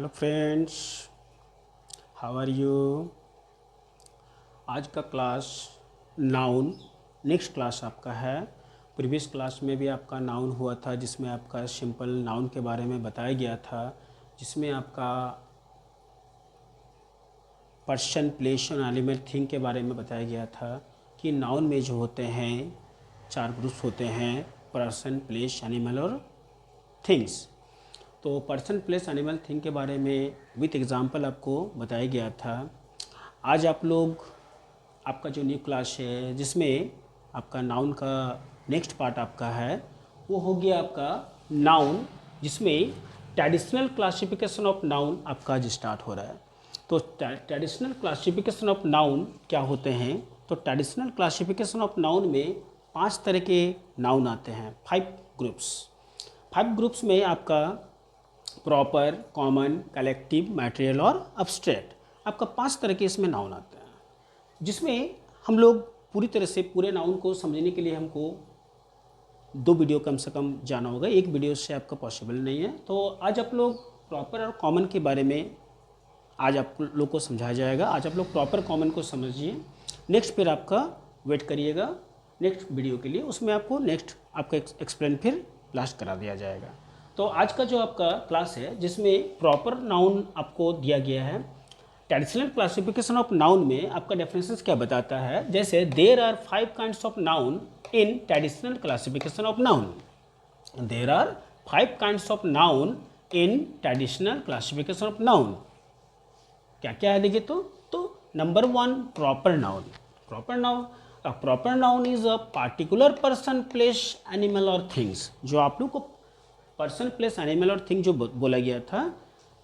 Hello friends, how are you. आज का class noun next class आपका है। प्रीवियस क्लास में भी आपका नाउन हुआ था जिसमें आपका सिंपल नाउन के बारे में बताया गया था, जिसमें आपका पर्सन, प्लेस और एनिमल थिंग के बारे में बताया गया था कि नाउन में जो होते हैं 4 ग्रुप्स होते हैं: पर्सन, प्लेस, एनिमल और थिंग्स। तो पर्सन, प्लेस, एनिमल, थिंग के बारे में विथ एग्जांपल आपको बताया गया था। आज आप लोग आपका जो न्यू क्लास है जिसमें आपका नाउन का नेक्स्ट पार्ट आपका है वो हो गया आपका नाउन, जिसमें ट्रेडिशनल क्लासिफिकेशन ऑफ नाउन आपका आज स्टार्ट हो रहा है। तो ट्रेडिशनल क्लासिफिकेशन ऑफ नाउन क्या होते हैं? तो ट्रेडिशनल क्लासिफिकेशन ऑफ नाउन में 5 तरह के नाउन आते हैं, 5 ग्रुप्स। 5 ग्रुप्स में आपका प्रॉपर, कॉमन, कलेक्टिव, मटेरियल और अब्स्ट्रैक्ट, आपका 5 तरह के इसमें नाउन आते हैं, जिसमें हम लोग पूरी तरह से पूरे नाउन को समझने के लिए हमको 2 वीडियो कम से कम जाना होगा, एक वीडियो से आपका पॉसिबल नहीं है। तो आज आप लोग प्रॉपर और कॉमन के बारे में आज आप लोग को समझाया जाएगा। आज आप लोग प्रॉपर कॉमन को समझिए, नेक्स्ट फिर आपका वेट करिएगा नेक्स्ट वीडियो के लिए, उसमें आपको नेक्स्ट आपका एक्सप्लेन फिर लास्ट करा दिया जाएगा। तो आज का जो आपका क्लास है जिसमें प्रॉपर नाउन आपको दिया गया है। ट्रेडिशनल क्लासिफिकेशन ऑफ नाउन में आपका डेफिनेशंस क्या बताता है? जैसे there are 5 kinds of noun in traditional classification of noun. There are 5 kinds of noun in traditional classification of noun. क्या क्या है देखिए। तो number 1, proper noun. Proper noun is a particular person, place, animal और things. जो आप लोग को पर्सन, प्लेस, एनिमल और थिंग जो बोला गया था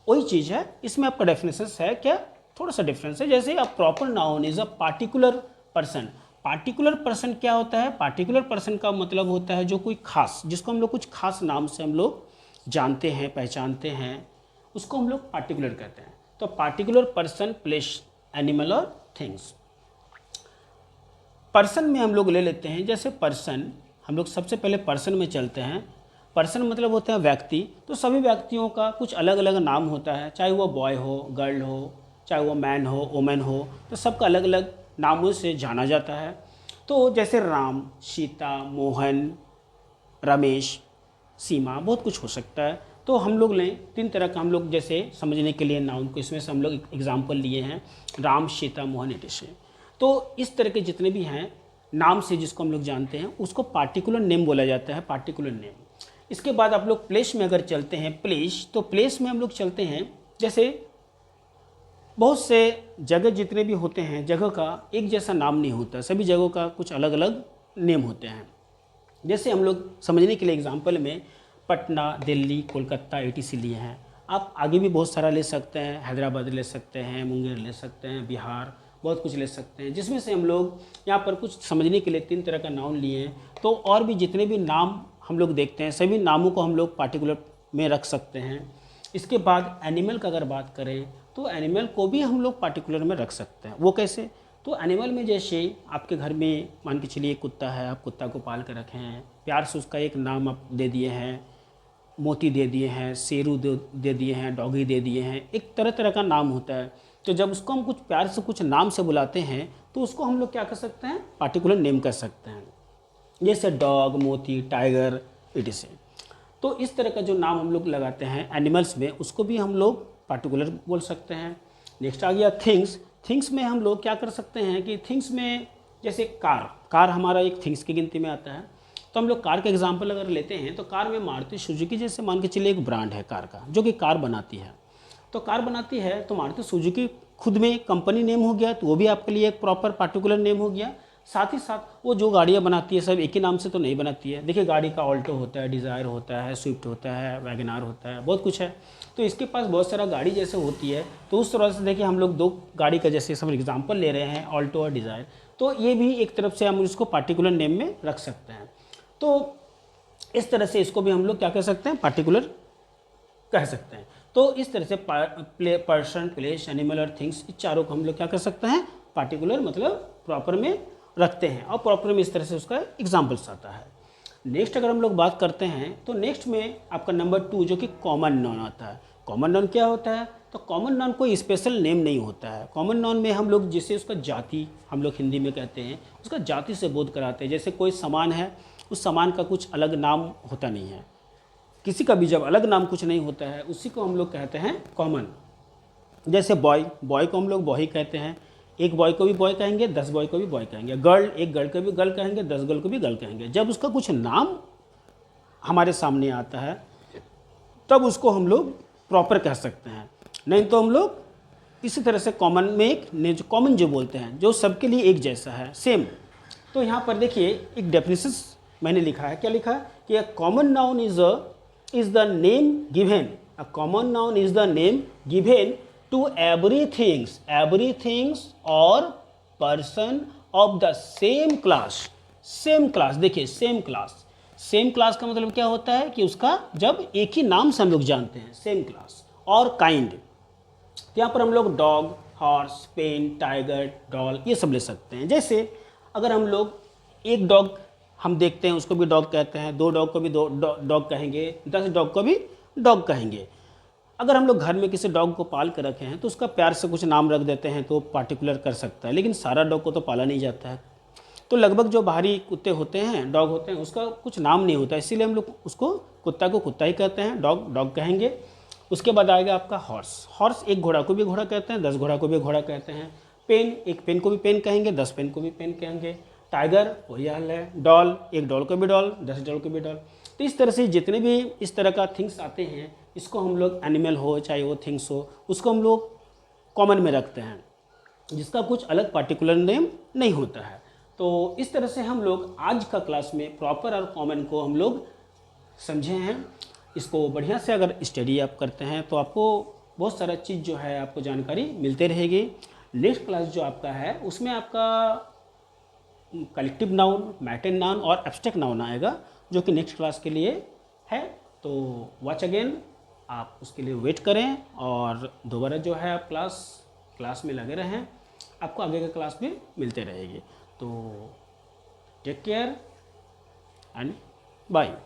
वही चीज़ है। इसमें आपका डेफिनेशन है क्या, थोड़ा सा डिफरेंस है। जैसे अब proper noun is a particular person. Particular person क्या होता है? पार्टिकुलर पर्सन का मतलब होता है जो कोई खास, जिसको हम लोग कुछ खास नाम से हम लोग जानते हैं, पहचानते हैं, उसको हम लोग पार्टिकुलर कहते हैं। तो पार्टिकुलर पर्सन, प्लेस, एनिमल और थिंग्स। पर्सन में हम लोग ले लेते हैं, जैसे पर्सन, हम लोग सबसे पहले पर्सन में चलते हैं। पर्सन मतलब होता है व्यक्ति। तो सभी व्यक्तियों का कुछ अलग अलग नाम होता है, चाहे वो बॉय हो, गर्ल हो, चाहे वो मैन हो, वुमेन हो, तो सबका अलग अलग नामों से जाना जाता है। तो जैसे राम, सीता, मोहन, रमेश, सीमा, बहुत कुछ हो सकता है। तो हम लोग लें 3 तरह का, हम लोग जैसे समझने के लिए नाउन को इसमें से हम लोग एग्जाम्पल लिए हैं, राम, सीता, मोहन, etc। तो इस तरह के जितने भी हैं नाम से जिसको हम लोग जानते हैं उसको पार्टिकुलर नेम बोला जाता है, पार्टिकुलर नेम। इसके बाद आप लोग प्लेस में अगर चलते हैं, प्लेस, तो प्लेस में हम लोग चलते हैं, जैसे बहुत से जगह जितने भी होते हैं, जगह का एक जैसा नाम नहीं होता, सभी जगहों का कुछ अलग अलग नेम होते हैं। जैसे हम लोग समझने के लिए एग्जांपल में पटना, दिल्ली, कोलकाता, etc लिए हैं। आप आगे भी बहुत सारा ले सकते हैं, हैदराबाद ले सकते हैं, मुंगेर ले सकते हैं, बिहार, बहुत कुछ ले सकते हैं, जिसमें से हम लोग यहाँ पर कुछ समझने के लिए 3 तरह का नाउन लिए हैं। तो और भी जितने भी नाम हम लोग देखते हैं सभी नामों को हम लोग पार्टिकुलर में रख सकते हैं। इसके बाद एनिमल का अगर बात करें तो एनिमल को भी हम लोग पार्टिकुलर में रख सकते हैं। वो कैसे? तो एनिमल में जैसे आपके घर में मान के चलिए कुत्ता है, आप कुत्ता को पाल कर रखे हैं, प्यार से उसका एक नाम आप दे दिए हैं, मोती दे दिए हैं, शेरू दे दिए हैं, डॉगी दे दिए हैं, एक तरह तरह का नाम होता है। तो जब उसको हम कुछ प्यार से कुछ नाम से बुलाते हैं तो उसको हम लोग क्या कर सकते हैं? पार्टिकुलर नेम कर सकते हैं, जैसे डॉग, मोती, टाइगर, etc। तो इस तरह का जो नाम हम लोग लगाते हैं एनिमल्स में उसको भी हम लोग पार्टिकुलर बोल सकते हैं। नेक्स्ट आ गया थिंग्स। थिंग्स में हम लोग क्या कर सकते हैं कि थिंग्स में जैसे कार हमारा एक थिंग्स की गिनती में आता है। तो हम लोग कार का एग्जांपल अगर लेते हैं तो कार में मारुति सुजुकी जैसे मान के चलिए एक ब्रांड है कार का, जो कि कार बनाती है। तो कार बनाती है तो मारुति सुजुकी खुद में कंपनी नेम हो गया, तो वो भी आपके लिए एक प्रॉपर पार्टिकुलर नेम हो गया। साथ ही साथ वो जो गाड़ियाँ बनाती है सब एक ही नाम से तो नहीं बनाती है। देखिए गाड़ी का ऑल्टो होता है, डिज़ायर होता है, स्विफ्ट होता है, वैगनार होता है, बहुत कुछ है। तो इसके पास बहुत सारा गाड़ी जैसे होती है, तो उस तरह से देखिए हम लोग 2 गाड़ी का जैसे सब एग्जांपल ले रहे हैं, ऑल्टो और डिज़ायर, तो ये भी एक तरफ से हम इसको पार्टिकुलर नेम में रख सकते हैं। तो इस तरह से इसको भी हम लोग क्या कह सकते हैं? पार्टिकुलर कह सकते हैं। तो इस तरह से पर्सन, प्लेस, एनिमल और थिंग्स, इस चारों को हम लोग क्या कर सकते हैं? पार्टिकुलर मतलब प्रॉपर में रखते हैं, और प्रॉपर में इस तरह से उसका एग्जाम्पल्स आता है। नेक्स्ट अगर हम लोग बात करते हैं तो नेक्स्ट में आपका नंबर 2 जो कि कॉमन नाउन आता है। कॉमन नाउन क्या होता है? तो कॉमन नाउन कोई स्पेशल नेम नहीं होता है। कॉमन नाउन में हम लोग जिसे उसका जाति हम लोग हिंदी में कहते हैं, उसका जाति से बोध कराते हैं। जैसे कोई सामान है, उस सामान का कुछ अलग नाम होता नहीं है। किसी का भी जब अलग नाम कुछ नहीं होता है, उसी को हम लोग कहते हैं कॉमन। जैसे बॉय, बॉय को हम लोग बॉय ही कहते हैं। एक बॉय को भी बॉय कहेंगे, 10 बॉय को भी बॉय कहेंगे। गर्ल, एक गर्ल को भी गर्ल कहेंगे, 10 गर्ल को भी गर्ल कहेंगे। जब उसका कुछ नाम हमारे सामने आता है तब उसको हम लोग प्रॉपर कह सकते हैं, नहीं तो हम लोग इसी तरह से कॉमन में एक जो कॉमन जो बोलते हैं, जो सबके लिए एक जैसा है, सेम। तो यहाँ पर देखिए एक डेफिनेशन मैंने लिखा है। क्या लिखा है कि a common noun is the name given, a common noun is the name given to everythings और person of the same class. Same class, देखिए सेम क्लास, सेम क्लास का मतलब क्या होता है कि उसका जब एक ही नाम से हम लोग जानते हैं, सेम क्लास। और काइंड, तो यहाँ पर हम लोग dog, horse, pen, tiger, doll ये सब ले सकते हैं। जैसे अगर हम लोग एक डॉग हम देखते हैं, उसको भी डॉग कहते हैं, 2 डॉग को भी डॉग कहेंगे, 10 डॉग को भी डॉग कहेंगे। अगर हम लोग घर में किसी डॉग को पाल कर रखे हैं तो उसका प्यार से कुछ नाम रख देते हैं तो पार्टिकुलर कर सकता है, लेकिन सारा डॉग को तो पाला नहीं जाता है। तो लगभग जो बाहरी कुत्ते होते हैं, डॉग होते हैं, उसका कुछ नाम नहीं होता, इसीलिए हम लोग उसको कुत्ता को कुत्ता ही कहते हैं, डॉग डॉग कहेंगे। उसके बाद आएगा आपका हॉर्स। हॉर्स, एक घोड़ा को भी घोड़ा कहते हैं, 10 घोड़ा को भी घोड़ा कहते हैं। पेन, एक पेन को भी पेन कहेंगे, 10 पेन को भी पेन कहेंगे। टाइगर, वही हाल है। डॉल, एक डॉल को भी डॉल, 10 डॉल को भी डॉल। तो इस तरह से जितने भी इस तरह का थिंग्स आते हैं, इसको हम लोग एनिमल हो चाहे वो थिंग्स हो, उसको हम लोग कॉमन में रखते हैं, जिसका कुछ अलग पार्टिकुलर नेम नहीं होता है। तो इस तरह से हम लोग आज का क्लास में प्रॉपर और कॉमन को हम लोग समझे हैं। इसको बढ़िया से अगर स्टडी आप करते हैं तो आपको बहुत सारा चीज़ जो है आपको जानकारी मिलते रहेगी। नेक्स्ट क्लास जो आपका है उसमें आपका कलेक्टिव नाउन, मैटन नाउन और एब्स्ट्रैक्ट नाउन आएगा, जो कि नेक्स्ट क्लास के लिए है। तो वॉच अगेन, आप उसके लिए वेट करें और दोबारा जो है आप क्लास में लगे रहें, आपको आगे के क्लास में मिलते रहेगी। तो टेक केयर एंड बाय।